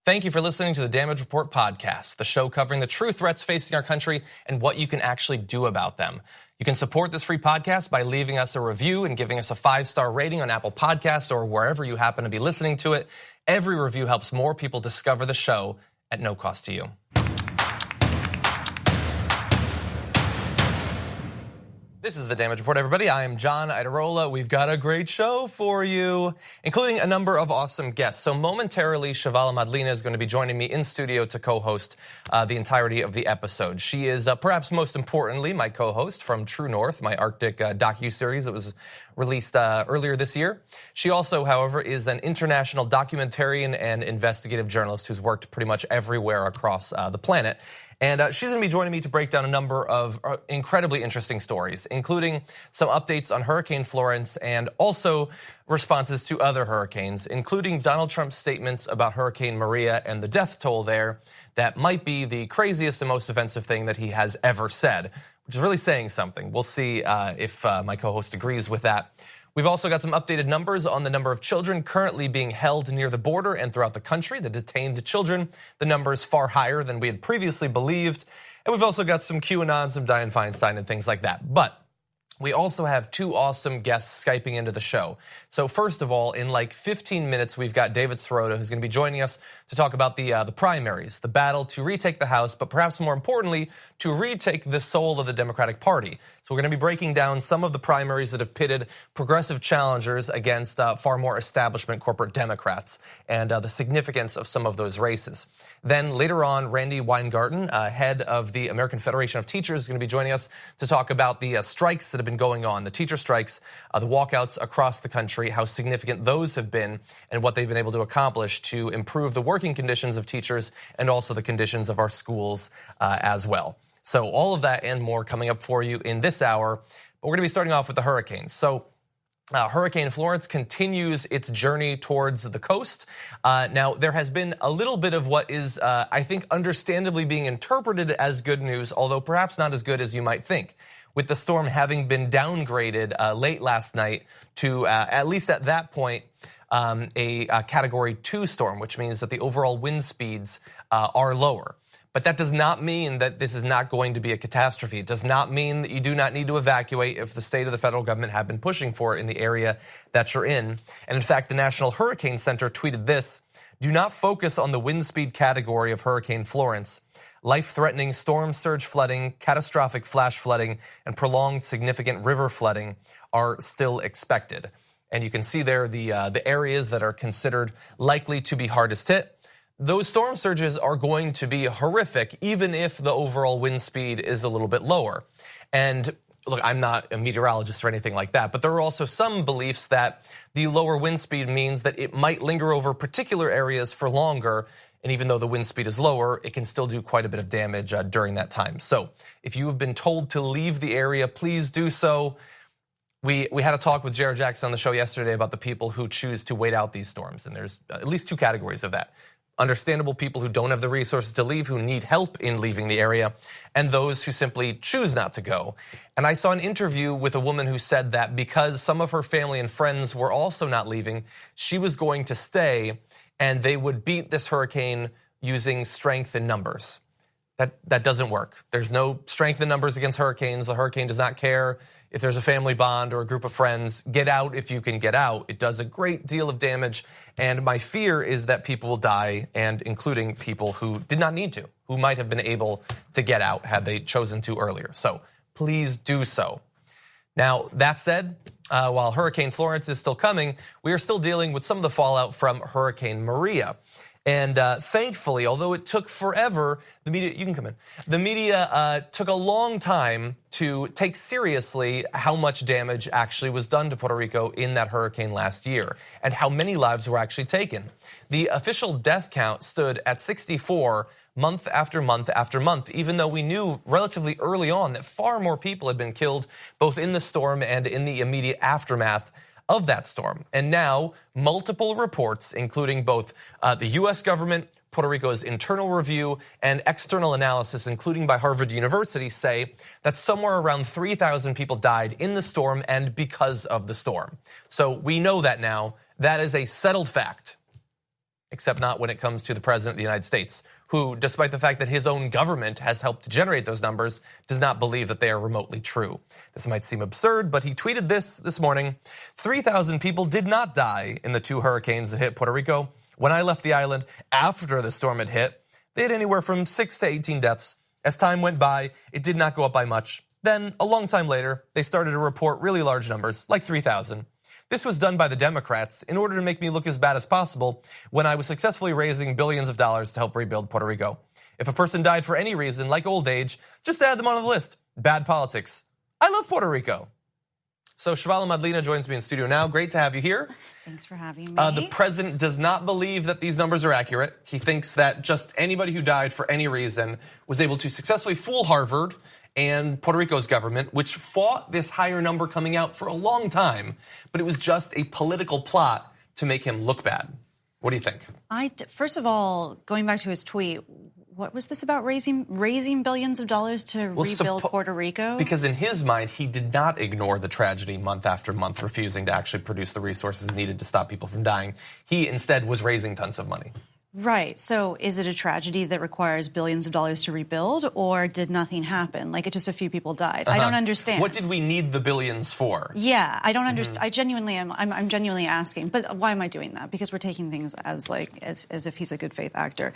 Thank you for listening to the Damage Report podcast, the show covering the true threats facing our country and what you can actually do about them. You can support this free podcast by leaving us a review and giving us a 5-star rating on Apple Podcasts or wherever you happen to be listening to it. Every review helps more people discover the show at no cost to you. This is the Damage Report, everybody. I am John Idarola. We've got a great show for you, including a number of awesome guests. So momentarily, Chavala Madlena is going to be joining me in studio to co-host the entirety of the episode. She is perhaps most importantly my co-host from True North, my Arctic docu-series that was released earlier this year. She also, however, is an international documentarian and investigative journalist who's worked pretty much everywhere across the planet. And she's going to be joining me to break down a number of incredibly interesting stories, including some updates on Hurricane Florence and also responses to other hurricanes, including Donald Trump's statements about Hurricane Maria and the death toll there that might be the craziest and most offensive thing that he has ever said, which is really saying something. We'll see if my co-host agrees with that. We've also got some updated numbers on the number of children currently being held near the border and throughout the country, the detained children. The number is far higher than we had previously believed. And we've also got some QAnon, some Dianne Feinstein and things like that. But we also have two awesome guests Skyping into the show. So first of all, in like 15 minutes, we've got David Sirota, who's going to be joining us to talk about the primaries, the battle to retake the House, but perhaps more importantly, to retake the soul of the Democratic Party. So we're going to be breaking down some of the primaries that have pitted progressive challengers against far more establishment corporate Democrats and the significance of some of those races. Then later on, Randi Weingarten, head of the American Federation of Teachers, is going to be joining us to talk about the strikes that have been going on, the teacher strikes, the walkouts across the country, how significant those have been, and what they've been able to accomplish to improve the working conditions of teachers and also the conditions of our schools as well. So all of that and more coming up for you in this hour. But we're going to be starting off with the hurricanes. So Hurricane Florence continues its journey towards the coast. Now, there has been a little bit of what is, I think, understandably being interpreted as good news, although perhaps not as good as you might think, with the storm having been downgraded late last night to, at least at that point, a Category 2 storm, which means that the overall wind speeds are lower. But that does not mean that this is not going to be a catastrophe. It does not mean that you do not need to evacuate if the state of the federal government have been pushing for it in the area that you're in. And in fact, the National Hurricane Center tweeted this: "Do not focus on the wind speed category of Hurricane Florence. Life-threatening storm surge flooding, catastrophic flash flooding, and prolonged significant river flooding are still expected." And you can see there the areas that are considered likely to be hardest hit. Those storm surges are going to be horrific, even if the overall wind speed is a little bit lower. And look, I'm not a meteorologist or anything like that, but there are also some beliefs that the lower wind speed means that it might linger over particular areas for longer. And even though the wind speed is lower, it can still do quite a bit of damage during that time. So if you have been told to leave the area, please do so. We had a talk with Jared Jackson on the show yesterday about the people who choose to wait out these storms. And there's at least two categories of that. Understandable people who don't have the resources to leave, who need help in leaving the area, and those who simply choose not to go. And I saw an interview with a woman who said that because some of her family and friends were also not leaving, she was going to stay, and they would beat this hurricane using strength in numbers. That doesn't work. There's no strength in numbers against hurricanes. The hurricane does not care if there's a family bond or a group of friends. Get out if you can get out. It does a great deal of damage, and my fear is that people will die, and including people who did not need to, who might have been able to get out had they chosen to earlier. So please do so. Now, that said, while Hurricane Florence is still coming, we are still dealing with some of the fallout from Hurricane Maria. And thankfully, although it took forever, the media, you can come in. The media took a long time to take seriously how much damage actually was done to Puerto Rico in that hurricane last year and how many lives were actually taken. The official death count stood at 64 month after month after month, even though we knew relatively early on that far more people had been killed both in the storm and in the immediate aftermath of that storm. And now multiple reports, including both the US government, Puerto Rico's internal review, and external analysis, including by Harvard University, say that somewhere around 3,000 people died in the storm and because of the storm. So we know that now. That is a settled fact. except not when it comes to the president of the United States, who, despite the fact that his own government has helped to generate those numbers, does not believe that they are remotely true. This might seem absurd, but he tweeted this morning: 3,000 people did not die in the 2 hurricanes that hit Puerto Rico. When I left the island after the storm had hit, they had anywhere from 6 to 18 deaths. As time went by, it did not go up by much. Then, a long time later, they started to report really large numbers, like 3,000. This was done by the Democrats in order to make me look as bad as possible when I was successfully raising billions of dollars to help rebuild Puerto Rico. If a person died for any reason, like old age, just add them on the list. Bad politics. I love Puerto Rico. So Chavala Madlena joins me in studio now. Great to have you here. Thanks for having me. The president does not believe that these numbers are accurate. He thinks that just anybody who died for any reason was able to successfully fool Harvard and Puerto Rico's government, which fought this higher number coming out for a long time, but it was just a political plot to make him look bad. What do you think? First of all, going back to his tweet, what was this about raising billions of dollars to rebuild Puerto Rico? Because in his mind, he did not ignore the tragedy month after month, refusing to actually produce the resources needed to stop people from dying. He instead was raising tons of money. Right. So is it a tragedy that requires billions of dollars to rebuild, or did nothing happen? Like just a few people died? I don't understand. What did we need the billions for? Yeah, I don't understand. I genuinely am. I'm genuinely asking. But why am I doing that? Because we're taking things as if he's a good faith actor.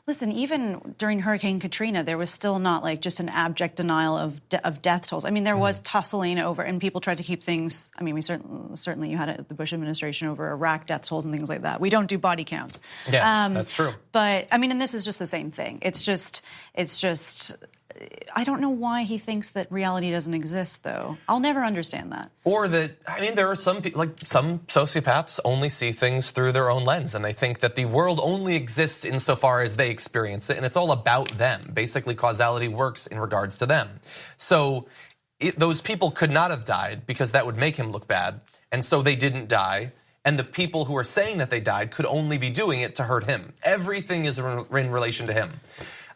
Listen, even during Hurricane Katrina, there was still not like just an abject denial of death tolls. I mean, there was tussling over, and people tried to keep things. I mean, we certainly you had it at the Bush administration over Iraq death tolls and things like that. We don't do body counts. Yeah, that's true. But I mean, and this is just the same thing. It's just. I don't know why he thinks that reality doesn't exist, though. I'll never understand that. Or that, I mean, there are some people, like some sociopaths only see things through their own lens, and they think that the world only exists insofar as they experience it, and it's all about them. Basically, causality works in regards to them. So those people could not have died because that would make him look bad, and so they didn't die. And the people who are saying that they died could only be doing it to hurt him. Everything is in relation to him.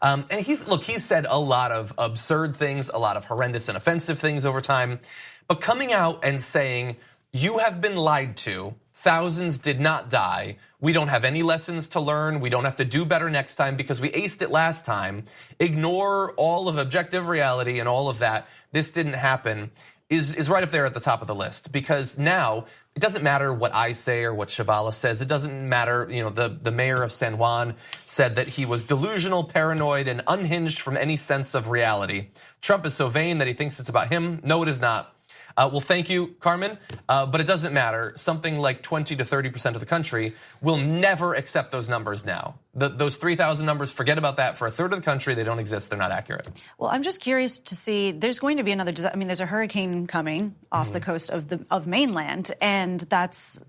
And he's said a lot of absurd things, a lot of horrendous and offensive things over time. But coming out and saying, you have been lied to, thousands did not die, we don't have any lessons to learn, we don't have to do better next time because we aced it last time, ignore all of objective reality and all of that, this didn't happen, is right up there at the top of the list. Because now, it doesn't matter what I say or what Chavala says. It doesn't matter, the mayor of San Juan said that he was delusional, paranoid, and unhinged from any sense of reality. Trump is so vain that he thinks it's about him. No, it is not. Well, thank you, Carmen, but it doesn't matter. Something like 20 to 30% of the country will never accept those numbers now. Those 3,000 numbers, forget about that. For a third of the country, they don't exist. They're not accurate. Well, I'm just curious to see, there's going to be another, I mean, there's a hurricane coming off the coast of mainland, and that's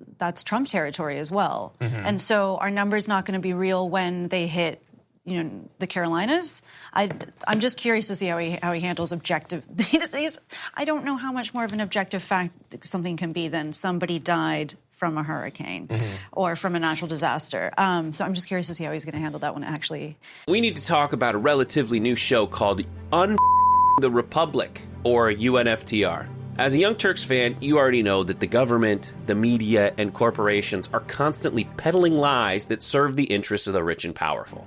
Trump territory as well. And so are numbers not going to be real when they hit the Carolinas? I'm just curious to see how he handles objective. I don't know how much more of an objective fact something can be than somebody died from a hurricane or from a natural disaster. So I'm just curious to see how he's going to handle that one actually. We need to talk about a relatively new show called the Republic, or UNFTR. As a Young Turks fan, you already know that the government, the media, and corporations are constantly peddling lies that serve the interests of the rich and powerful.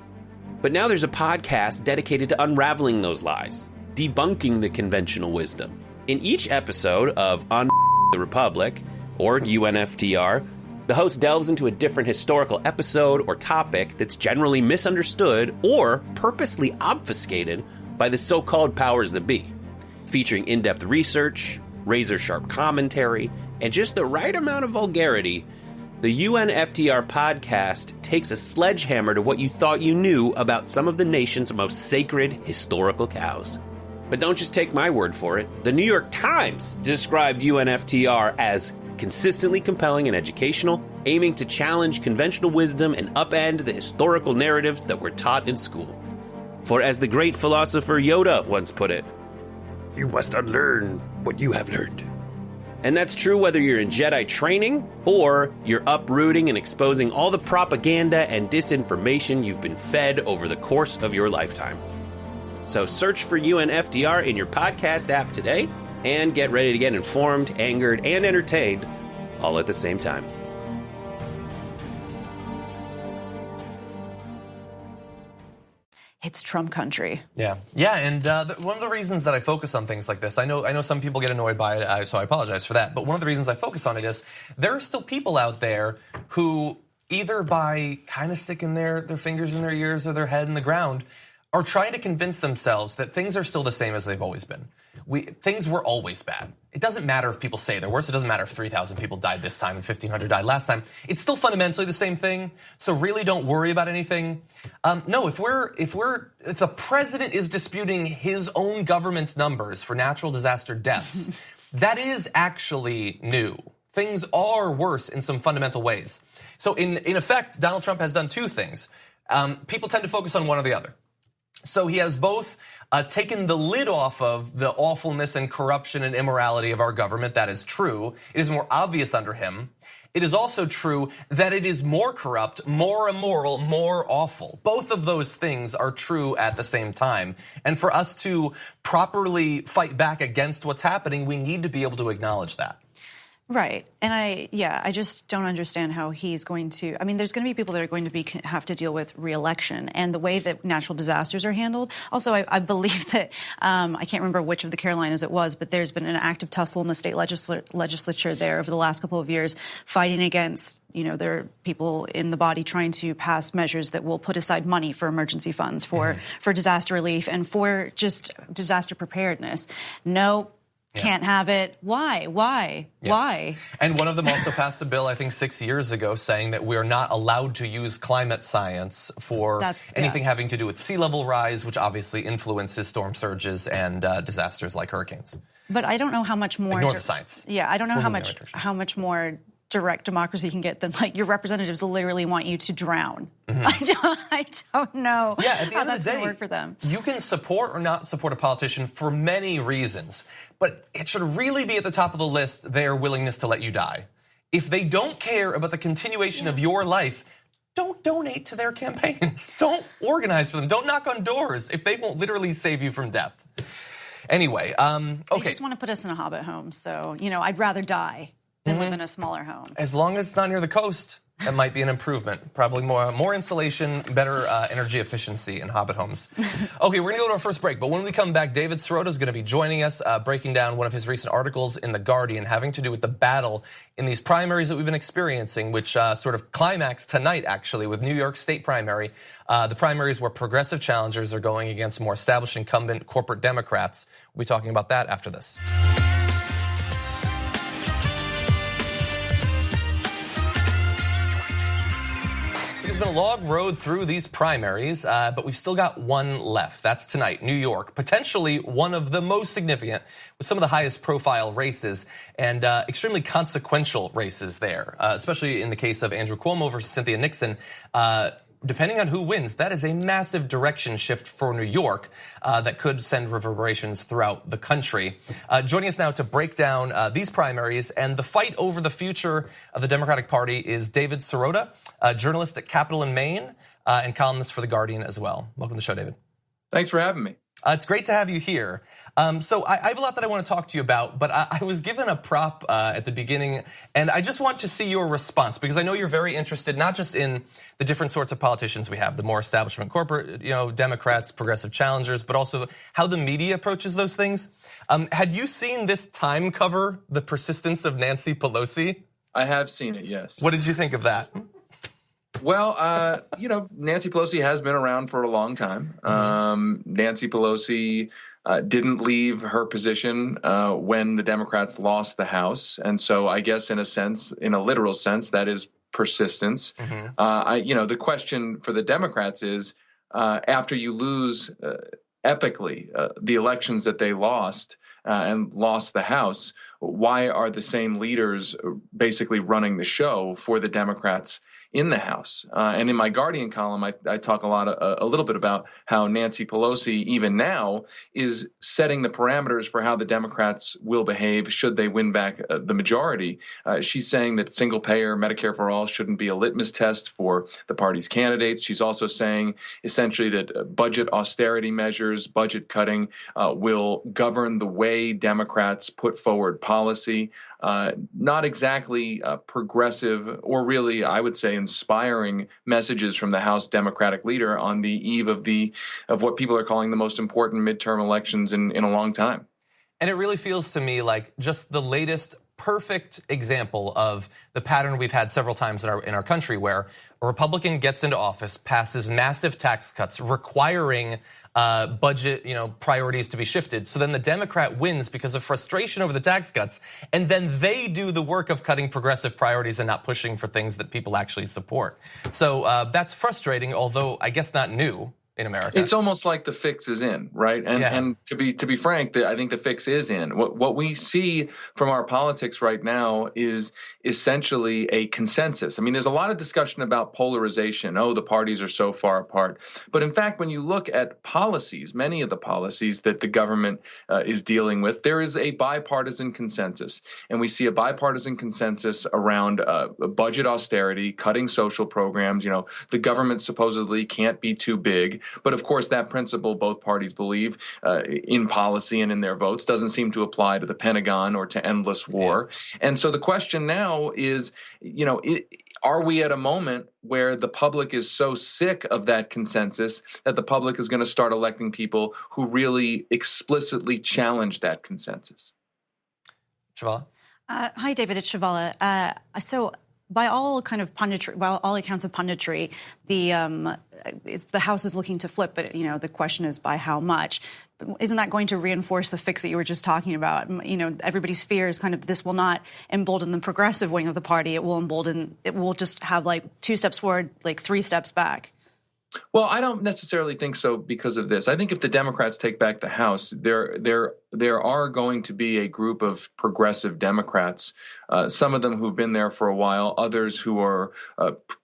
But now there's a podcast dedicated to unraveling those lies, debunking the conventional wisdom. In each episode of On the Republic, or UNFTR, the host delves into a different historical episode or topic that's generally misunderstood or purposely obfuscated by the so-called powers that be, featuring in-depth research, razor-sharp commentary, and just the right amount of vulgarity. The UNFTR podcast takes a sledgehammer to what you thought you knew about some of the nation's most sacred historical cows. But don't just take my word for it. The New York Times described UNFTR as consistently compelling and educational, aiming to challenge conventional wisdom and upend the historical narratives that were taught in school. For as the great philosopher Yoda once put it, you must unlearn what you have learned. And that's true whether you're in Jedi training or you're uprooting and exposing all the propaganda and disinformation you've been fed over the course of your lifetime. So search for UNFTR in your podcast app today and get ready to get informed, angered, and entertained all at the same time. it's Trump country. Yeah, and one of the reasons that I focus on things like this, I know some people get annoyed by it, so I apologize for that. But one of the reasons I focus on it is there are still people out there who, either by kind of sticking their fingers in their ears or their head in the ground, are trying to convince themselves that things are still the same as they've always been. Things were always bad. It doesn't matter if people say they're worse. It doesn't matter if 3,000 people died this time and 1,500 died last time. It's still fundamentally the same thing. So really, don't worry about anything. No, if the president is disputing his own government's numbers for natural disaster deaths, that is actually new. Things are worse in some fundamental ways. So in effect, Donald Trump has done two things. People tend to focus on one or the other. So he has both taken the lid off of the awfulness and corruption and immorality of our government. That is true. It is more obvious under him. It is also true that it is more corrupt, more immoral, more awful. Both of those things are true at the same time. And for us to properly fight back against what's happening, we need to be able to acknowledge that. Right. And I just don't understand how he's going to, I mean, there's going to be people that are going to have to deal with re-election and the way that natural disasters are handled. Also, I believe that, I can't remember which of the Carolinas it was, but there's been an active tussle in the state legislature there over the last couple of years fighting against, there are people in the body trying to pass measures that will put aside money for emergency funds, for disaster relief and for just disaster preparedness. No. Can't have it. Why? Yes. Why? And one of them also passed a bill, I think 6 years ago, saying that we're not allowed to use climate science for anything having to do with sea level rise, which obviously influences storm surges and disasters like hurricanes. But I don't know how much more. Ignore the science. Yeah, I don't know how much more direct democracy can get than like your representatives literally want you to drown. I don't know how that's going to work for them. You can support or not support a politician for many reasons, but it should really be at the top of the list their willingness to let you die. If they don't care about the continuation of your life, don't donate to their campaigns. Don't organize for them. Don't knock on doors if they won't literally save you from death. Anyway, okay. They just want to put us in a hobbit home, so I'd rather die than live in a smaller home. As long as it's not near the coast, that might be an improvement. Probably more insulation, better energy efficiency in hobbit homes. Okay, we're gonna go to our first break, but when we come back, David Sirota is gonna be joining us, breaking down one of his recent articles in The Guardian having to do with the battle in these primaries that we've been experiencing, which sort of climaxed tonight, actually, with New York State primary. The primaries where progressive challengers are going against more established incumbent corporate Democrats. We'll be talking about that after this. It's been a long road through these primaries, but we've still got one left. That's tonight, New York, potentially one of the most significant with some of the highest profile races and extremely consequential races there, especially in the case of Andrew Cuomo versus Cynthia Nixon. Depending on who wins, that is a massive direction shift for New York that could send reverberations throughout the country. Joining us now to break down these primaries and the fight over the future of the Democratic Party is David Sirota, a journalist at Capital in Maine and columnist for The Guardian as well. Welcome to the show, David. Thanks for having me. It's great to have you here. So I have a lot that I want to talk to you about, but I was given a prop at the beginning, and I just want to see your response because I know you're very interested not just in the different sorts of politicians we have, the more establishment corporate, Democrats, progressive challengers, but also how the media approaches those things. Had you seen this Time cover, The Persistence of Nancy Pelosi? I have seen it, yes. What did you think of that? Well, Nancy Pelosi has been around for a long time. Nancy Pelosi didn't leave her position when the Democrats lost the House. And so I guess in a literal sense, that is persistence. The question for the Democrats is after you lose epically the elections that they lost and lost the House, why are the same leaders basically running the show for the Democrats in the House? And in my Guardian column, I talk a little bit about how Nancy Pelosi, even now, is setting the parameters for how the Democrats will behave should they win back the majority. She's saying that single-payer Medicare for all shouldn't be a litmus test for the party's candidates. She's also saying essentially that budget austerity measures, budget cutting will govern the way Democrats put forward policy. not exactly progressive or really, I would say, inspiring messages from the House Democratic leader on the eve of what people are calling the most important midterm elections in a long time. And it really feels to me like just the latest perfect example of the pattern we've had several times in our country, where a Republican gets into office, passes massive tax cuts requiring budget priorities to be shifted. So then the Democrat wins because of frustration over the tax cuts, and then they do the work of cutting progressive priorities and not pushing for things that people actually support. So that's frustrating, although I guess not new in America. It's almost like the fix is in, right? And to be frank, I think the fix is in. What we see from our politics right now is essentially a consensus. I mean, there's a lot of discussion about polarization. Oh, the parties are so far apart. But in fact, when you look at policies, many of the policies that the government is dealing with, there is a bipartisan consensus. And we see a bipartisan consensus around budget austerity, cutting social programs. The government supposedly can't be too big. But of course, that principle both parties believe in policy and in their votes doesn't seem to apply to the Pentagon or to endless war. And so the question now is, are we at a moment where the public is so sick of that consensus that the public is going to start electing people who really explicitly challenge that consensus? Chavala? Hi, David. It's Chavala. So by all punditry, by all accounts of punditry, the House is looking to flip, but the question is by how much. But isn't that going to reinforce the fix that you were just talking about? Everybody's fear is this will not embolden the progressive wing of the party. It will just have two steps forward, 3 steps back. Well, I don't necessarily think so because of this. I think if the Democrats take back the House, there are going to be a group of progressive Democrats, some of them who've been there for a while, others who are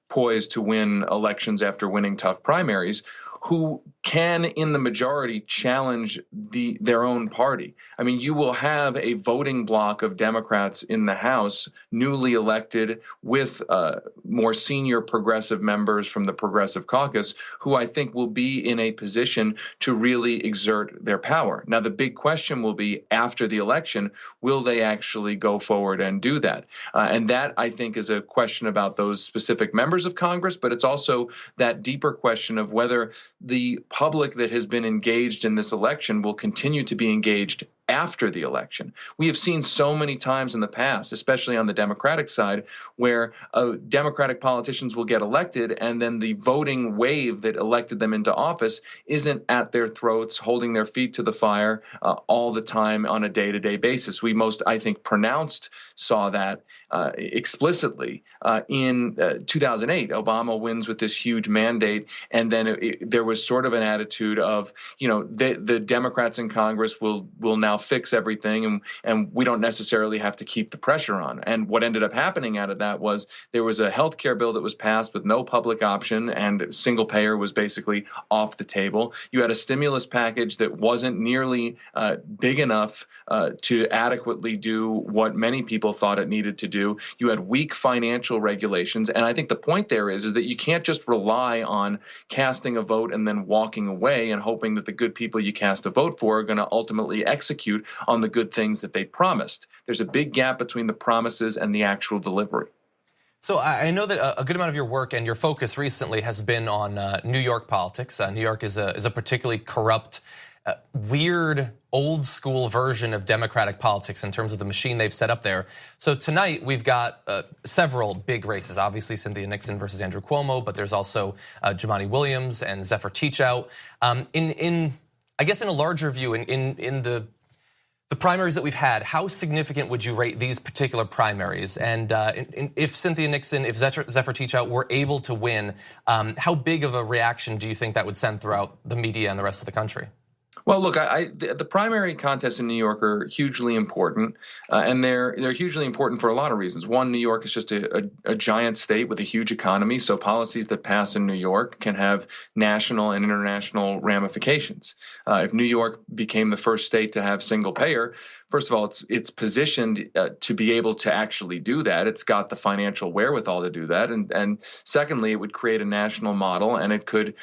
poised to win elections after winning tough primaries, who can, in the majority, challenge their own party. I mean, you will have a voting bloc of Democrats in the House, newly elected, with more senior progressive members from the Progressive Caucus, who I think will be in a position to really exert their power. Now, the big question will be, after the election, will they actually go forward and do that? And that, I think, is a question about those specific members of Congress, but it's also that deeper question of whether the public that has been engaged in this election will continue to be engaged after the election. We have seen so many times in the past, especially on the Democratic side, where Democratic politicians will get elected and then the voting wave that elected them into office isn't at their throats, holding their feet to the fire all the time on a day-to-day basis. We most, I think, pronounced saw that explicitly in 2008. Obama wins with this huge mandate, and then there was sort of an attitude of, the Democrats in Congress will now fix everything, and we don't necessarily have to keep the pressure on. And what ended up happening out of that was there was a health care bill that was passed with no public option, and single payer was basically off the table. You had a stimulus package that wasn't nearly big enough to adequately do what many people thought it needed to do. You had weak financial regulations. And I think the point there is that you can't just rely on casting a vote and then walking away and hoping that the good people you cast a vote for are going to ultimately execute on the good things that they promised. There's a big gap between the promises and the actual delivery. So I know that a good amount of your work and your focus recently has been on New York politics. New York is a particularly corrupt, weird, old school version of democratic politics in terms of the machine they've set up there. So tonight we've got several big races. Obviously Cynthia Nixon versus Andrew Cuomo, but there's also Jumaane Williams and Zephyr Teachout. I guess in a larger view, in the primaries that we've had, how significant would you rate these particular primaries? And if Cynthia Nixon, if Zephyr Teachout were able to win, how big of a reaction do you think that would send throughout the media and the rest of the country? Well, look, the primary contests in New York are hugely important, and they're hugely important for a lot of reasons. One, New York is just a giant state with a huge economy, so policies that pass in New York can have national and international ramifications. If New York became the first state to have single payer, first of all, it's positioned to be able to actually do that. It's got the financial wherewithal to do that, and secondly, it would create a national model, and it could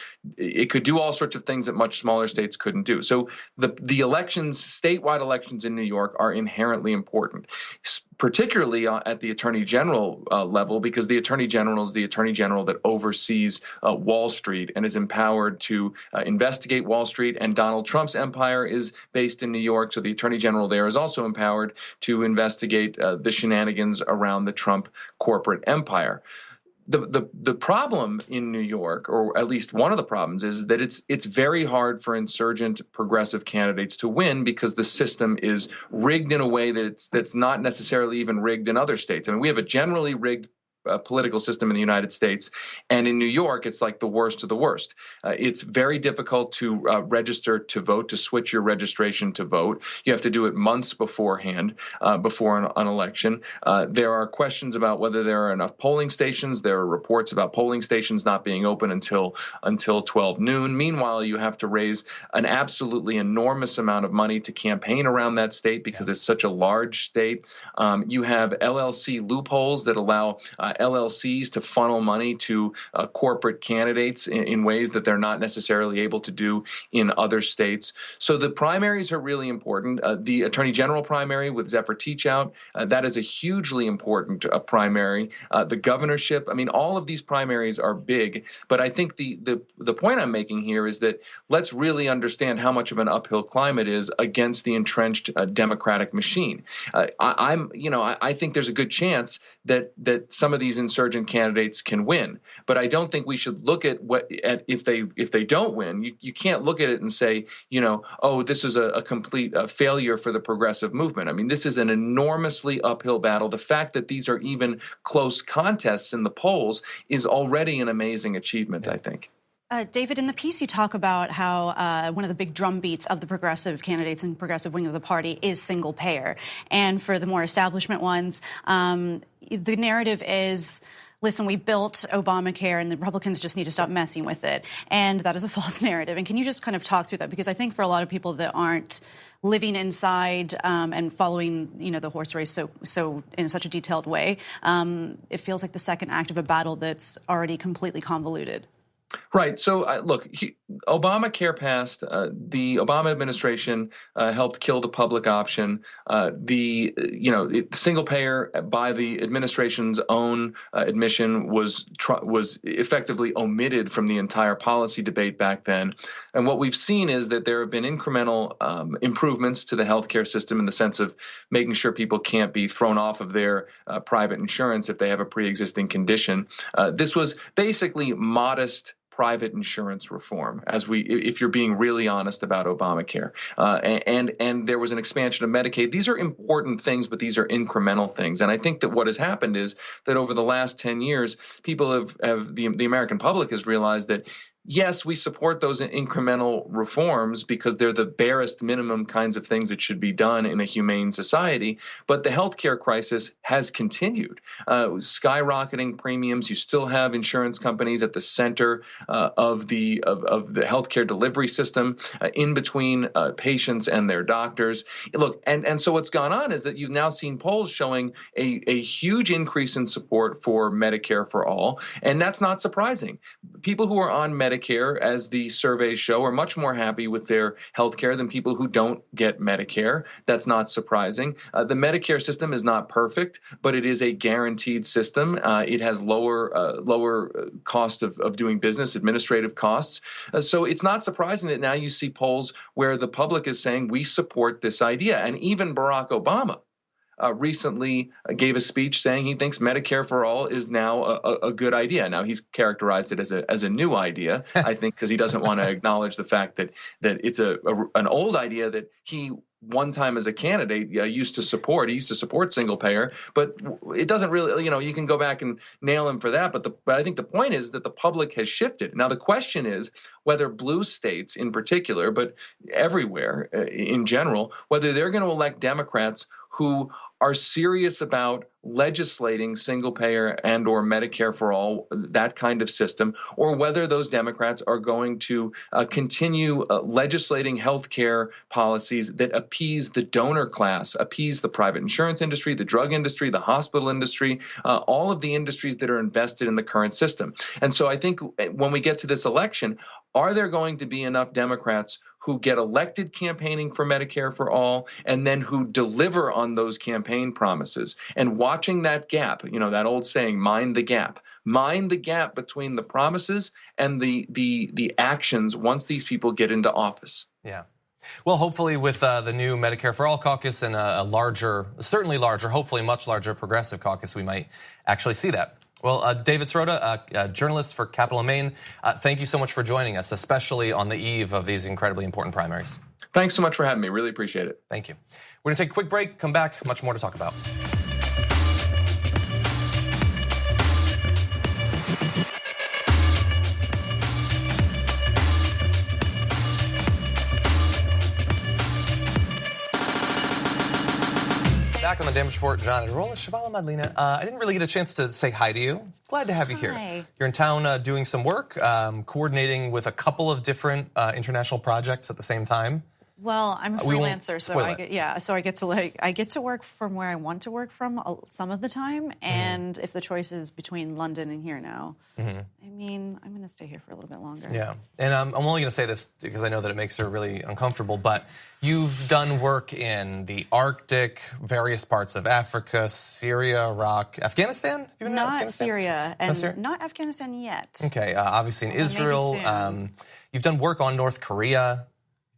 do all sorts of things that much smaller states couldn't do. So the elections, statewide elections in New York, are inherently important. particularly at the attorney general level, because the attorney general is the attorney general that oversees Wall Street and is empowered to investigate Wall Street. And Donald Trump's empire is based in New York, so the attorney general there is also empowered to investigate the shenanigans around the Trump corporate empire. The problem in New York, or at least one of the problems, is that it's very hard for insurgent progressive candidates to win because the system is rigged in a way that's not necessarily even rigged in other states. I mean, we have a generally rigged political system in the United States, and in New York, it's like the worst of the worst. It's very difficult to register to vote, to switch your registration to vote. You have to do it months beforehand, before an election. There are questions about whether there are enough polling stations. There are reports about polling stations not being open until 12 noon. Meanwhile, you have to raise an absolutely enormous amount of money to campaign around that state because it's such a large state. You have LLC loopholes that allow LLCs to funnel money to corporate candidates in ways that they're not necessarily able to do in other states. So the primaries are really important. The Attorney General primary with Zephyr Teachout, that is a hugely important primary. The governorship, I mean, all of these primaries are big. But I think the point I'm making here is that let's really understand how much of an uphill climb it is against the entrenched Democratic machine. I think there's a good chance that some of these insurgent candidates can win, but I don't think we should look at if they don't win. You can't look at it and say, oh, this is a complete failure for the progressive movement. I mean, this is an enormously uphill battle. The fact that these are even close contests in the polls is already an amazing achievement, I think. David, in the piece you talk about how one of the big drumbeats of the progressive candidates and progressive wing of the party is single payer. And for the more establishment ones, the narrative is, listen, we built Obamacare and the Republicans just need to stop messing with it. And that is a false narrative. And can you just kind of talk through that? Because I think for a lot of people that aren't living inside and following, the horse race so in such a detailed way, it feels like the second act of a battle that's already completely convoluted. Right. So, look, Obamacare passed. The Obama administration helped kill the public option. Single payer, by the administration's own admission, was effectively omitted from the entire policy debate back then. And what we've seen is that there have been incremental improvements to the healthcare system in the sense of making sure people can't be thrown off of their private insurance if they have a pre-existing condition. This was basically modest private insurance reform, if you're being really honest about Obamacare, and there was an expansion of Medicaid. These are important things, but these are incremental things. And I think that what has happened is that over the last 10 years, people the American public has realized that, yes, we support those incremental reforms because they're the barest minimum kinds of things that should be done in a humane society. But the healthcare crisis has continued. Skyrocketing premiums. You still have insurance companies at the center of the healthcare delivery system, in between patients and their doctors. Look, and so what's gone on is that you've now seen polls showing a huge increase in support for Medicare for all, and that's not surprising. People who are on Medicare, as the surveys show, are much more happy with their health care than people who don't get Medicare. That's not surprising. The Medicare system is not perfect, but it is a guaranteed system. It has lower cost of doing business, administrative costs. So it's not surprising that now you see polls where the public is saying we support this idea. And even Barack Obama recently gave a speech saying he thinks Medicare for all is now a good idea. Now, he's characterized it as a new idea, I think, because he doesn't want to acknowledge the fact that it's an old idea that he one time as a candidate used to support. He used to support single payer, but it doesn't really, you can go back and nail him for that. But I think the point is that the public has shifted. Now, the question is whether blue states in particular, but everywhere in general, whether they're going to elect Democrats who are serious about legislating single payer and or Medicare for all, that kind of system, or whether those Democrats are going to continue legislating health care policies that appease the donor class, appease the private insurance industry, the drug industry, the hospital industry, all of the industries that are invested in the current system. And so I think when we get to this election, are there going to be enough Democrats who get elected campaigning for Medicare for all, and then who deliver on those campaign promises. And watching that gap, that old saying, mind the gap between the promises and the actions once these people get into office. Yeah. Well, hopefully with the new Medicare for All caucus and a larger, certainly larger, hopefully much larger progressive caucus, we might actually see that. Well, David Sirota, a journalist for Capital and Maine, thank you so much for joining us, especially on the eve of these incredibly important primaries. Thanks so much for having me. Really appreciate it. Thank you. We're going to take a quick break, come back, much more to talk about. Back on the Damage Report, John Iadarola, Chavala, Madlena. I didn't really get a chance to say hi to you. Glad to have you here. You're in town doing some work, coordinating with a couple of different international projects at the same time. Well, I'm a freelancer, so I get to work from where I want to work from some of the time, and if the choice is between London and here now, I mean, I'm going to stay here for a little bit longer. Yeah, and I'm only going to say this because I know that it makes her really uncomfortable, but you've done work in the Arctic, various parts of Africa, Syria, Iraq, Afghanistan? Have you been to Afghanistan? Syria, and not Afghanistan yet. Okay, obviously in Israel. You've done work on North Korea.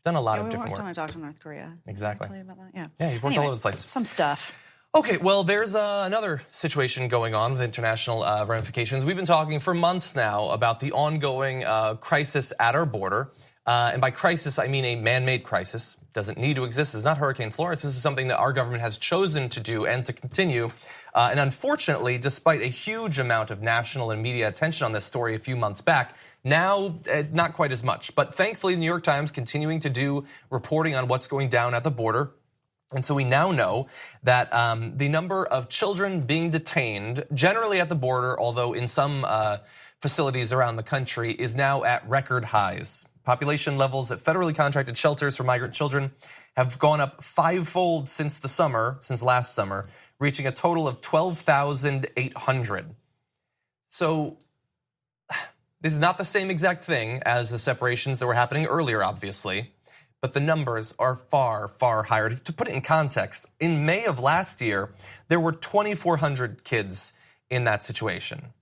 Done a lot of different work. We worked on a doc in North Korea. Exactly. Can I tell you about that? Yeah, you've worked all over the place. Some stuff. Okay, well, there's another situation going on with international ramifications. We've been talking for months now about the ongoing crisis at our border. And by crisis, I mean a man-made crisis. Doesn't need to exist. It's not Hurricane Florence. This is something that our government has chosen to do and to continue. And unfortunately, despite a huge amount of national and media attention on this story a few months back, now, not quite as much. But thankfully, the New York Times continuing to do reporting on what's going down at the border. And so we now know that the number of children being detained, generally at the border, although in some facilities around the country, is now at record highs. Population levels at federally contracted shelters for migrant children have gone up fivefold since last summer, reaching a total of 12,800. So this is not the same exact thing as the separations that were happening earlier, obviously, but the numbers are far, far higher. To put it in context, in May of last year, there were 2,400 kids in that situation.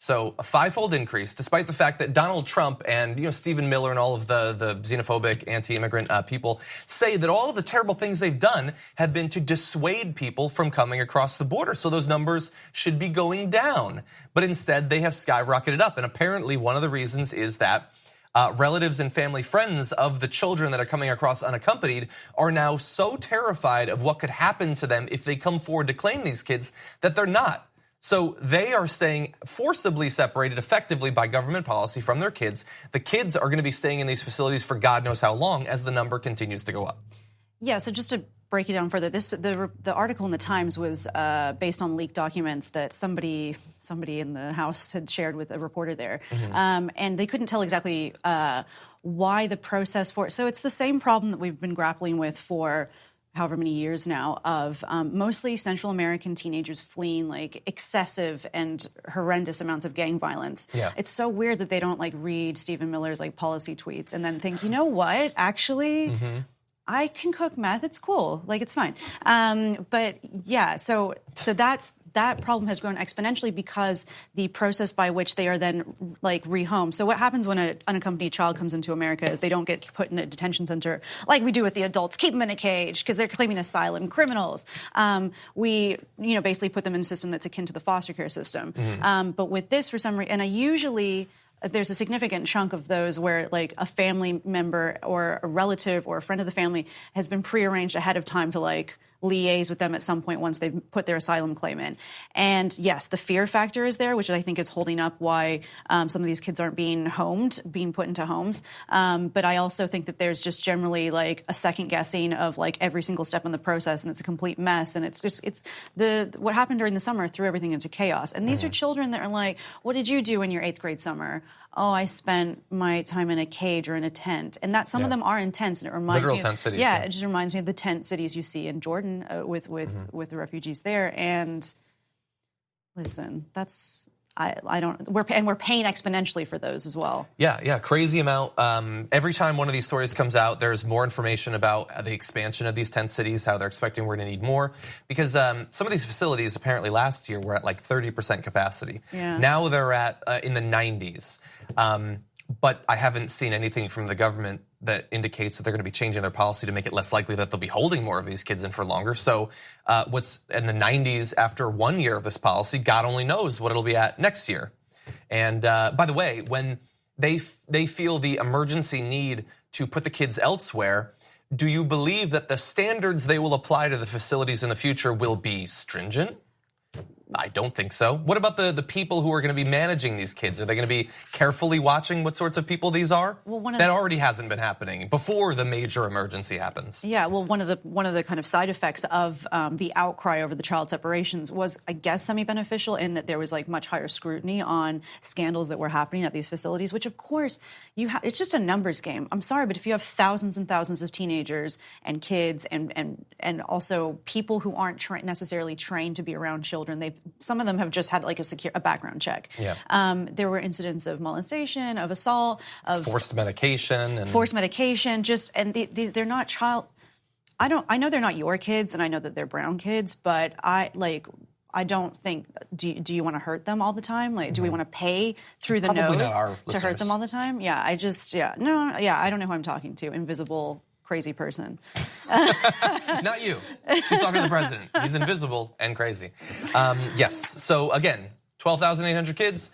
So a fivefold increase, despite the fact that Donald Trump and Stephen Miller and all of the xenophobic, anti-immigrant people say that all of the terrible things they've done have been to dissuade people from coming across the border. So those numbers should be going down. But instead, they have skyrocketed up. And apparently one of the reasons is that relatives and family friends of the children that are coming across unaccompanied are now so terrified of what could happen to them if they come forward to claim these kids that they're not. So they are staying forcibly separated effectively by government policy from their kids. The kids are going to be staying in these facilities for God knows how long as the number continues to go up. Yeah, so just to break it down further, the article in the Times was based on leaked documents that somebody in the House had shared with a reporter there. And they couldn't tell exactly why the process for it. So it's the same problem that we've been grappling with for however many years now of mostly Central American teenagers fleeing like excessive and horrendous amounts of gang violence. Yeah. It's so weird that they don't like read Stephen Miller's like policy tweets and then think, you know what, actually, I can cook meth. It's cool. Like it's fine. But yeah, so that problem has grown exponentially because the process by which they are then like rehomed. So what happens when an unaccompanied child comes into America is they don't get put in a detention center like we do with the adults, keep them in a cage because they're claiming asylum, criminals. We basically put them in a system that's akin to the foster care system. But with this, for some reason, and there's a significant chunk of those where like a family member or a relative or a friend of the family has been prearranged ahead of time to like liaise with them at some point once they've put their asylum claim in. And yes, the fear factor is there, which I think is holding up why some of these kids aren't being put into homes. But I also think that there's just generally like a second guessing of like every single step in the process, and it's a complete mess. And what happened during the summer threw everything into chaos. And these are children that are like, what did you do in your 8th grade summer? Oh, I spent my time in a cage or in a tent. And that some of them are intense, and it reminds me of tent cities. Yeah, it just reminds me of the tent cities you see in Jordan with the refugees there. And listen, that's we're paying exponentially for those as well. Yeah, crazy amount. Every time one of these stories comes out, there's more information about the expansion of these 10 cities, how they're expecting we're going to need more. Because some of these facilities apparently last year were at like 30% capacity. Yeah. Now they're at in the 90s. But I haven't seen anything from the government that indicates that they're going to be changing their policy to make it less likely that they'll be holding more of these kids in for longer. So what's in the 90s after 1 year of this policy, God only knows what it'll be at next year. And by the way, when they feel the emergency need to put the kids elsewhere, do you believe that the standards they will apply to the facilities in the future will be stringent? I don't think so. What about the people who are going to be managing these kids? Are they going to be carefully watching what sorts of people these are? Well, that already hasn't been happening before the major emergency happens. Yeah, well, one of the kind of side effects of the outcry over the child separations was, I guess, semi-beneficial in that there was like much higher scrutiny on scandals that were happening at these facilities, which of course it's just a numbers game. I'm sorry, but if you have thousands and thousands of teenagers and kids and also people who aren't necessarily trained to be around children, some of them have just had like a background check. Yeah. There were incidents of molestation, of assault, of forced medication, they're not child. I know they're not your kids, and I know that they're brown kids, but I don't think. Do you want to hurt them all the time? Like, do we want to pay through the Probably nose not our to hurt them all the time? Yeah, I don't know who I'm talking to. Invisible crazy person. Not you. She's talking to the president. He's invisible and crazy. Yes. So again, 12,800 kids.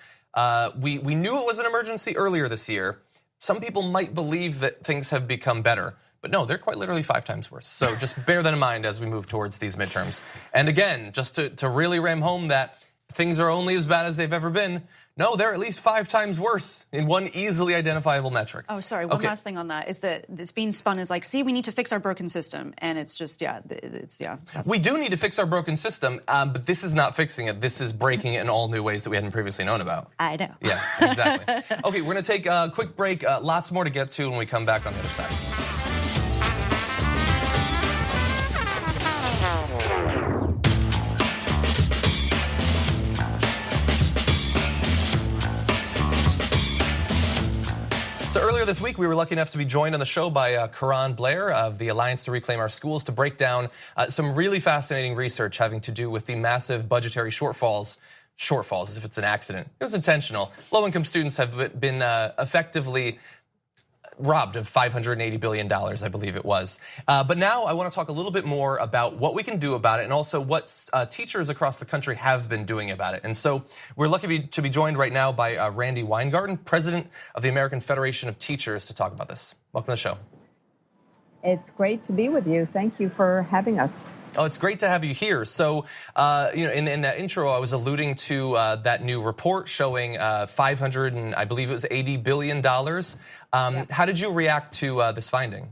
We knew it was an emergency earlier this year. Some people might believe that things have become better, but no, they're quite literally 5 times worse. So just bear that in mind as we move towards these midterms. And again, just to really ram home that things are only as bad as they've ever been. No, they're at least 5 times worse in one easily identifiable metric. Oh, sorry. One last thing on that is that it's being spun as like, see, we need to fix our broken system. And it's just, We do need to fix our broken system, but this is not fixing it. This is breaking it in all new ways that we hadn't previously known about. I know. Yeah, exactly. Okay, we're going to take a quick break. Lots more to get to when we come back on the other side. So earlier this week, we were lucky enough to be joined on the show by Karan Blair of the Alliance to Reclaim Our Schools to break down some really fascinating research having to do with the massive budgetary shortfalls as if it's an accident. It was intentional. Low-income students have been effectively robbed of $580 billion, I believe it was. But now I want to talk a little bit more about what we can do about it and also what teachers across the country have been doing about it. And so we're lucky to be joined right now by Randi Weingarten, president of the American Federation of Teachers, to talk about this. Welcome to the show. It's great to be with you. Thank you for having us. Oh, it's great to have you here. So, in that intro, I was alluding to that new report showing $500 and I believe it was $80 billion. How did you react to this finding?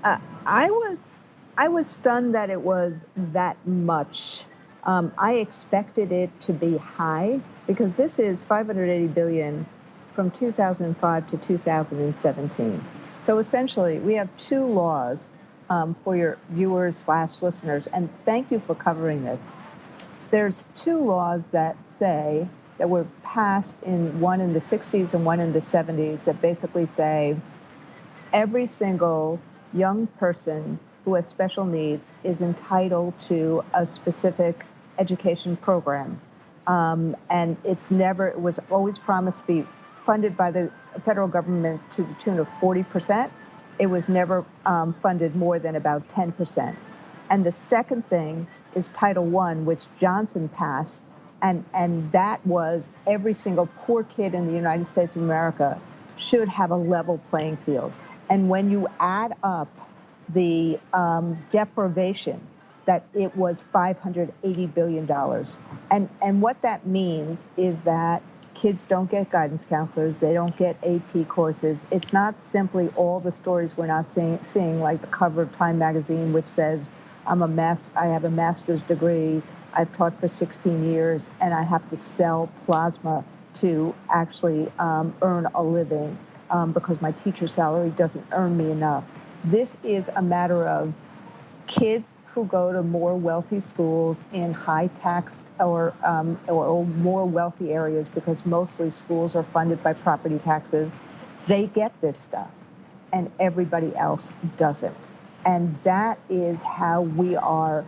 I was stunned that it was that much. I expected it to be high because this is $580 billion from 2005 to 2017. So essentially, we have 2 laws. For your viewers / listeners, and thank you for covering this. There's 2 laws that say that were passed one in the 60s and one in the 70s that basically say every single young person who has special needs is entitled to a specific education program. And it was always promised to be funded by the federal government to the tune of 40%. It was never funded more than about 10%. And the second thing is Title I, which Johnson passed, and that was every single poor kid in the United States of America should have a level playing field. And when you add up the deprivation, that it was $580 billion. And what that means is that kids don't get guidance counselors. They don't get AP courses. It's not simply all the stories we're not seeing like the cover of Time magazine, which says, I have a master's degree, I've taught for 16 years, and I have to sell plasma to actually earn a living because my teacher salary doesn't earn me enough. This is a matter of kids who go to more wealthy schools in high tax or more wealthy areas, because mostly schools are funded by property taxes, they get this stuff, and everybody else doesn't. And that is how we are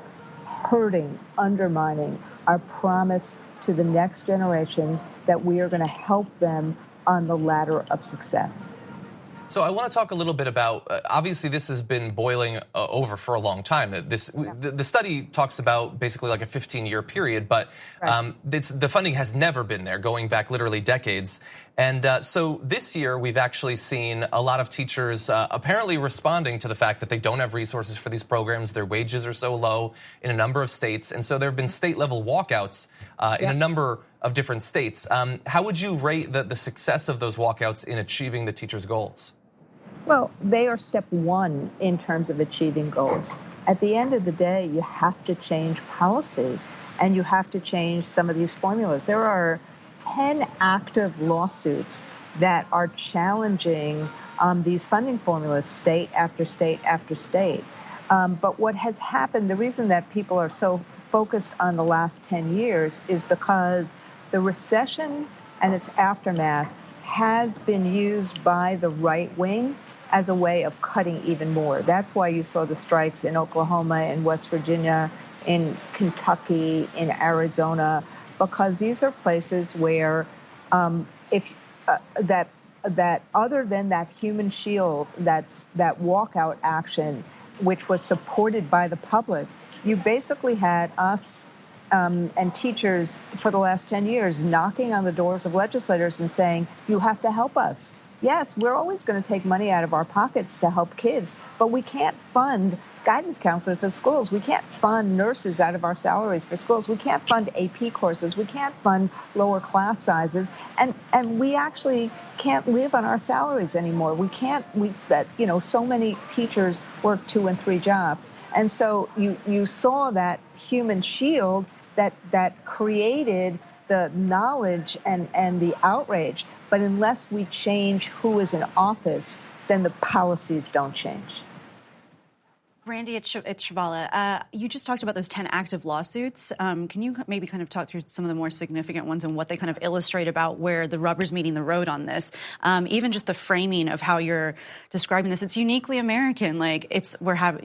hurting, undermining our promise to the next generation that we are going to help them on the ladder of success. So I want to talk a little bit about, obviously this has been boiling over for a long time. The study talks about basically like a 15-year period, but the funding has never been there, going back literally decades. And so this year we've actually seen a lot of teachers apparently responding to the fact that they don't have resources for these programs. Their wages are so low in a number of states. And so there have been state-level walkouts in a number of different states. How would you rate the success of those walkouts in achieving the teachers' goals? Well, they are step one in terms of achieving goals. At the end of the day, you have to change policy, and you have to change some of these formulas. There are 10 active lawsuits that are challenging these funding formulas, state after state after state. But what has happened, the reason that people are so focused on the last 10 years is because the recession and its aftermath has been used by the right wing as a way of cutting even more. That's why you saw the strikes in Oklahoma, in West Virginia, in Kentucky, in Arizona, because these are places where that other than that human shield, that walkout action, which was supported by the public, you basically had us and teachers for the last 10 years knocking on the doors of legislators and saying, you have to help us. Yes, we're always going to take money out of our pockets to help kids, but we can't fund guidance counselors for schools. We can't fund nurses out of our salaries for schools. We can't fund AP courses. We can't fund lower class sizes. And we actually can't live on our salaries anymore. So many teachers work 2 and 3 jobs. And so you saw that human shield that created the knowledge and the outrage. But unless we change who is in office, then the policies don't change. Randi, it's Chavala. You just talked about those 10 active lawsuits. Can you maybe kind of talk through some of the more significant ones and what they kind of illustrate about where the rubber's meeting the road on this? Even just the framing of how you're describing this, it's uniquely American. Like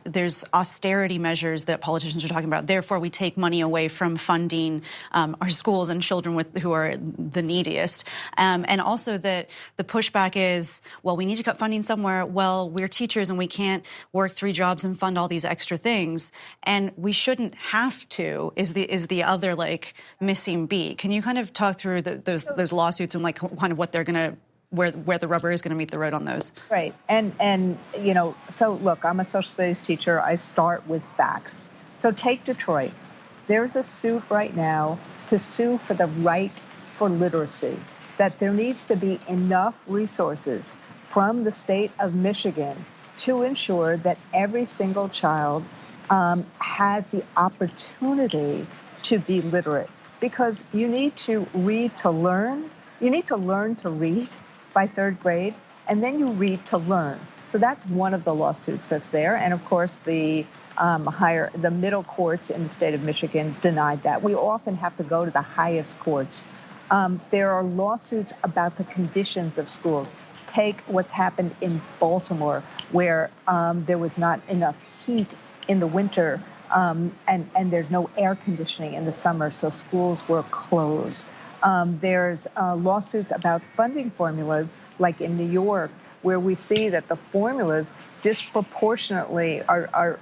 there's austerity measures that politicians are talking about. Therefore, we take money away from funding our schools and children who are the neediest. And also that the pushback is, well, we need to cut funding somewhere. Well, we're teachers and we can't work 3 jobs and fund all these extra things, and we shouldn't have to. Is the other missing beat? Can you kind of talk through those lawsuits and kind of what they're gonna where the rubber is gonna meet the road on those? Right, and so look, I'm a social studies teacher. I start with facts. So take Detroit. There's a suit right now to sue for the right for literacy. That there needs to be enough resources from the state of Michigan to ensure that every single child has the opportunity to be literate. Because you need to read to learn. You need to learn to read by 3rd grade, and then you read to learn. So that's one of the lawsuits that's there. And of course, the middle courts in the state of Michigan denied that. We often have to go to the highest courts. There are lawsuits about the conditions of schools. Take what's happened in Baltimore, where there was not enough heat in the winter and there's no air conditioning in the summer, so schools were closed. There's lawsuits about funding formulas, like in New York, where we see that the formulas disproportionately are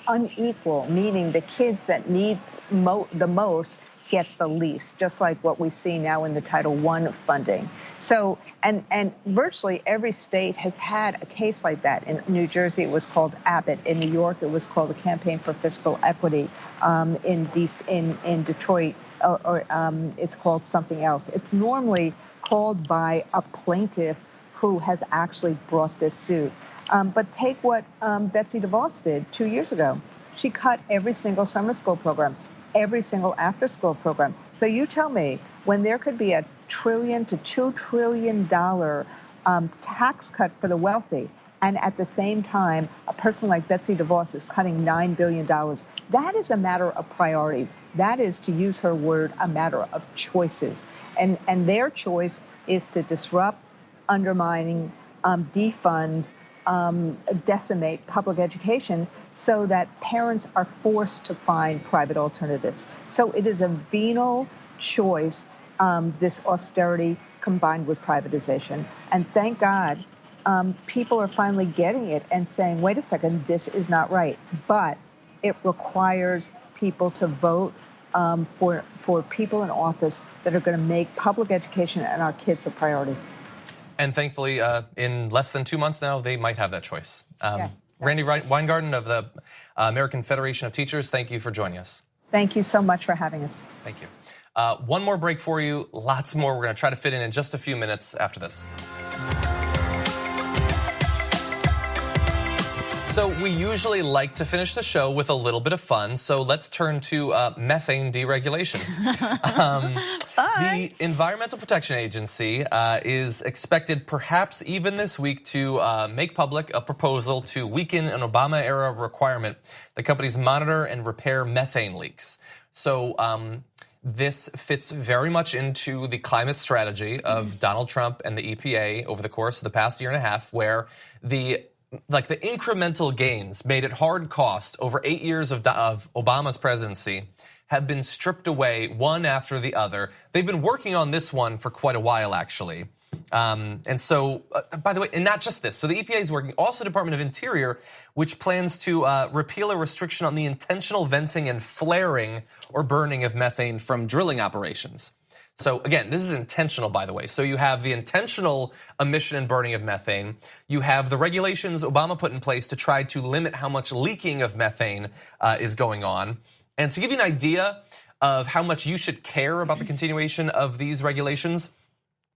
unequal, meaning the kids that need the most get the least, just like what we see now in the Title I funding. So, and virtually every state has had a case like that. In New Jersey, it was called Abbott. In New York, it was called the Campaign for Fiscal Equity. In Detroit, it's called something else. It's normally called by a plaintiff who has actually brought this suit. But take what Betsy DeVos did 2 years ago. She cut every single summer school program, every single after-school program. So you tell me, when there could be $1 trillion to $2 trillion tax cut for the wealthy, And at the same time, a person like Betsy DeVos is cutting $9 billion. That is a matter of priorities. That is, to use her word, a matter of choices. And their choice is to disrupt, undermining, defund, decimate public education so that parents are forced to find private alternatives. So it is a venal choice, this austerity combined with privatization. And thank God, people are finally getting it and saying, wait a second, this is not right. But it requires people to vote for people in office that are going to make public education and our kids a priority. And thankfully, in less than 2 months now, they might have that choice. Randi Weingarten of the American Federation of Teachers, thank you for joining us. Thank you so much for having us. Thank you. One more break for you. Lots more we're going to try to fit in just a few minutes after this. So we usually like to finish the show with a little bit of fun, so let's turn to methane deregulation. The Environmental Protection Agency is expected perhaps even this week to make public a proposal to weaken an Obama-era requirement that companies monitor and repair methane leaks. So this fits very much into the climate strategy of Donald Trump and the EPA over the course of the past year and a half, where the incremental gains made at hard cost over 8 years of Obama's presidency have been stripped away one after the other. They've been working on this one for quite a while, actually. And so, by the way, and not just this. So the EPA is working, also Department of Interior, which plans to repeal a restriction on the intentional venting and flaring or burning of methane from drilling operations. So again, this is intentional, by the way. So you have the intentional emission and burning of methane. You have the regulations Obama put in place to try to limit how much leaking of methane is going on. And to give you an idea of how much you should care about the continuation of these regulations,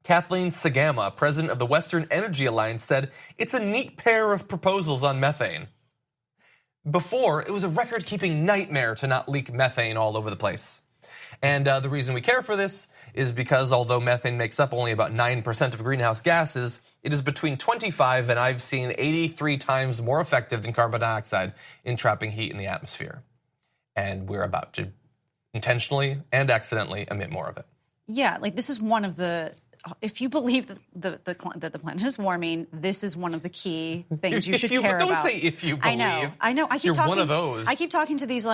Kathleen Sagama, president of the Western Energy Alliance, said, "It's a neat pair of proposals on methane." Before, it was a record-keeping nightmare to not leak methane all over the place. And the reason we care for this is because although methane makes up only about 9% of greenhouse gases, it is between 25 and I've seen 83 times more effective than carbon dioxide in trapping heat in the atmosphere. And we're about to intentionally and accidentally emit more of it. Yeah, like this is one of the, if you believe that the planet is warming, this is one of the key things you should care about. Don't say if you believe. I know. You're one of those. I keep talking to these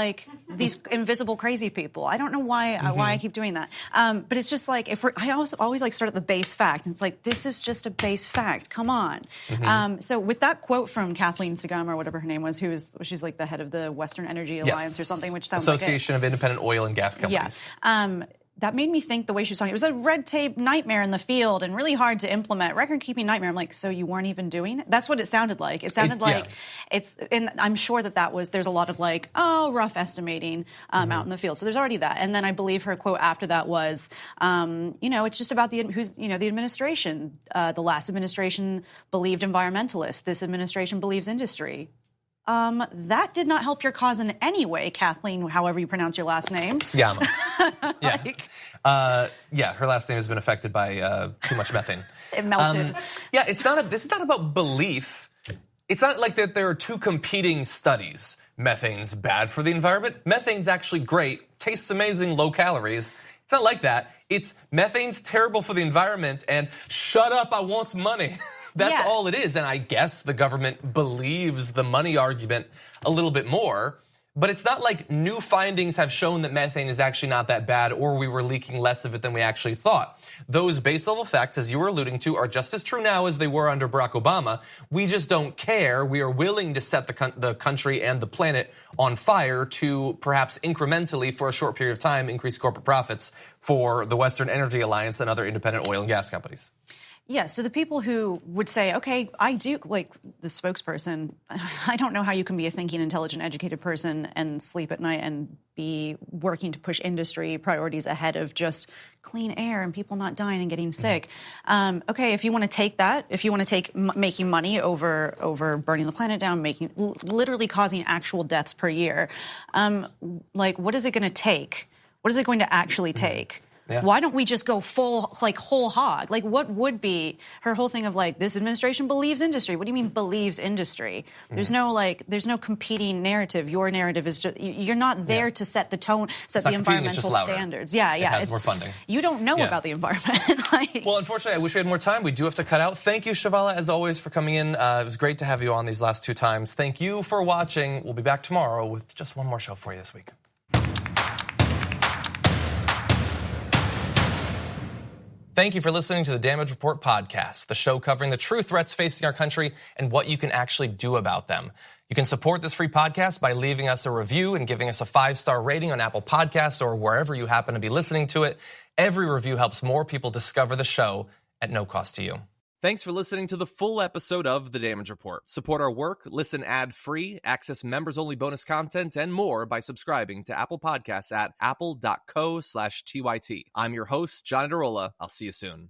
invisible crazy people. I don't know why I keep doing that. But it's just like I always like start at the base fact. And it's like this is just a base fact. Come on. So with that quote from Kathleen Sagama or whatever her name was, she's like the head of the Western Energy Alliance or something, which sounds Association of Independent Oil and Gas Companies. Yeah. That made me think the way she was talking. It was a red tape nightmare in the field and really hard to implement. Record-keeping nightmare. I'm like, so you weren't even doing it? That's what it sounded like. It sounded like and I'm sure that was, there's a lot of rough estimating out in the field. So there's already that. And then I believe her quote after that was, it's just about the administration. The last administration believed environmentalists. This administration believes industry. That did not help your cause in any way, Kathleen, however you pronounce your last name. Sigama. Her last name has been affected by too much methane. It melted. This is not about belief. It's not like that there are two competing studies. Methane's bad for the environment. Methane's actually great, tastes amazing, low calories. It's not like that. It's methane's terrible for the environment and shut up, I want some money. That's all it is. And I guess the government believes the money argument a little bit more. But it's not like new findings have shown that methane is actually not that bad or we were leaking less of it than we actually thought. Those base level facts, as you were alluding to, are just as true now as they were under Barack Obama. We just don't care. We are willing to set the country and the planet on fire to perhaps incrementally, for a short period of time, increase corporate profits for the Western Energy Alliance and other independent oil and gas companies. Yeah, so the people who would say, okay, I do, like the spokesperson, I don't know how you can be a thinking, intelligent, educated person and sleep at night and be working to push industry priorities ahead of just clean air and people not dying and getting sick. Okay, if you want to take that, if you want to take making money over burning the planet down, literally causing actual deaths per year, what is it going to take? What is it going to actually take Yeah. Why don't we just go full, like, whole hog? Like, what would be her whole thing of, like, this administration believes industry? What do you mean believes industry? There's no, like, there's no competing narrative. Your narrative is just, you're not there to set the tone, set the environmental standards. Yeah, it has more funding. You don't know about the environment. Like, well, unfortunately, I wish we had more time. We do have to cut out. Thank you, Chavala, as always, for coming in. It was great to have you on these last 2 times. Thank you for watching. We'll be back tomorrow with just one more show for you this week. Thank you for listening to the Damage Report podcast, the show covering the true threats facing our country and what you can actually do about them. You can support this free podcast by leaving us a review and giving us a 5-star rating on Apple Podcasts or wherever you happen to be listening to it. Every review helps more people discover the show at no cost to you. Thanks for listening to the full episode of The Damage Report. Support our work, listen ad-free, access members-only bonus content, and more by subscribing to Apple Podcasts at apple.co/TYT. I'm your host, John Idarola. I'll see you soon.